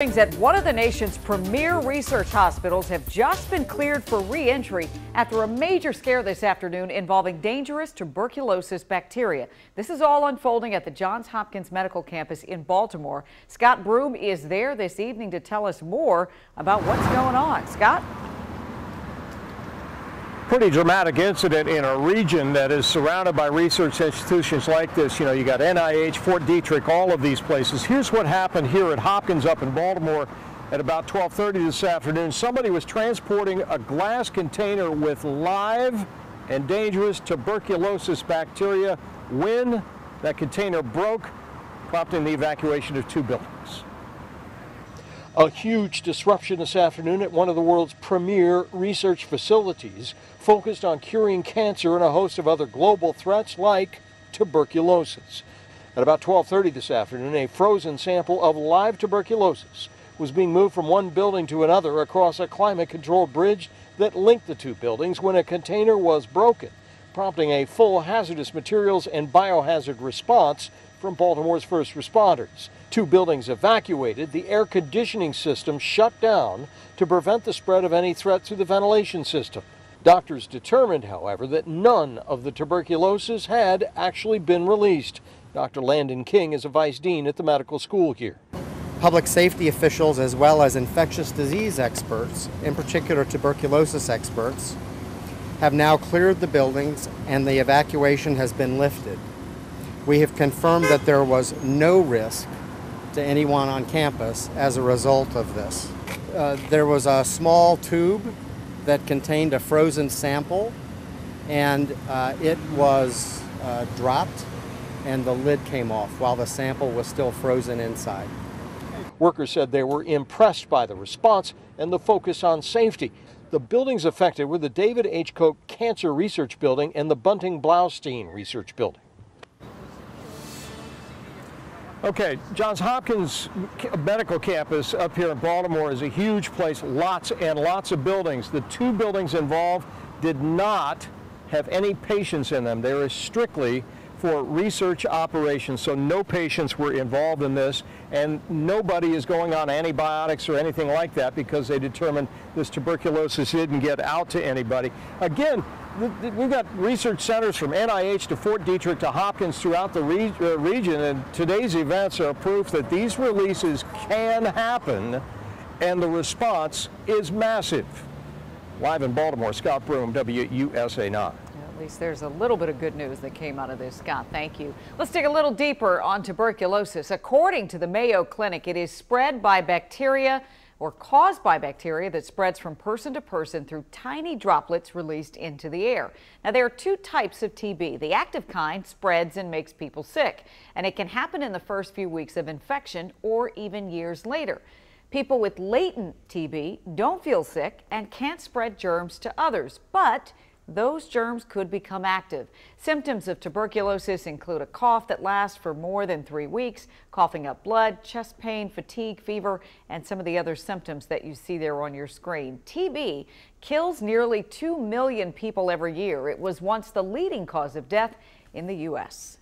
At one of the nation's premier research hospitals have just been cleared for re-entry after a major scare this afternoon involving dangerous tuberculosis bacteria. This is all unfolding at the Johns Hopkins medical campus in Baltimore. Scott Broom is there this evening to tell us more about what's going on. Scott? Pretty dramatic incident in a region that is surrounded by research institutions like this. You know, you got NIH, Fort Detrick, all of these places. Here's what happened here at Hopkins up in Baltimore at about 12:30 this afternoon. Somebody was transporting a glass container with live and dangerous tuberculosis bacteria when that container broke, prompting the evacuation of 2 buildings. A huge disruption this afternoon at one of the world's premier research facilities focused on curing cancer and a host of other global threats like tuberculosis. At about 12:30 this afternoon, a frozen sample of live tuberculosis was being moved from one building to another across a climate-controlled bridge that linked the 2 buildings when a container was broken, prompting a full hazardous materials and biohazard response from Baltimore's first responders. 2 buildings evacuated, the air conditioning system shut down to prevent the spread of any threat through the ventilation system. Doctors determined, however, that none of the tuberculosis had actually been released. Dr. Landon King is a vice dean at the medical school here. Public safety officials as well as infectious disease experts, in particular tuberculosis experts, have now cleared the buildings and the evacuation has been lifted. We have confirmed that there was no risk to anyone on campus as a result of this. There was a small tube that contained a frozen sample, and it was dropped and the lid came off while the sample was still frozen inside. Workers said they were impressed by the response and the focus on safety. The buildings affected were the David H. Koch Cancer Research Building and the Bunting Blaustein Research Building. Okay, Johns Hopkins Medical Campus up here in Baltimore is a huge place, lots and lots of buildings. The 2 buildings involved did not have any patients in them. They were strictly for research operations, so no patients were involved in this, and nobody is going on antibiotics or anything like that because they determined this tuberculosis didn't get out to anybody. Again, we've got research centers from NIH to Fort Detrick to Hopkins throughout the region, and today's events are proof that these releases can happen, and the response is massive. Live in Baltimore, Scott Broom, WUSA 9. At least there's a little bit of good news that came out of this, Scott. Thank you. Let's dig a little deeper on tuberculosis. According to the Mayo Clinic, it is spread by bacteria or caused by bacteria that spreads from person to person through tiny droplets released into the air. Now, there are 2 types of TB. The active kind spreads and makes people sick, and it can happen in the first few weeks of infection or even years later. People with latent TB don't feel sick and can't spread germs to others, but those germs could become active. Symptoms of tuberculosis include a cough that lasts for more than 3 weeks, coughing up blood, chest pain, fatigue, fever, and some of the other symptoms that you see there on your screen. TB kills nearly 2 million people every year. It was once the leading cause of death in the U.S.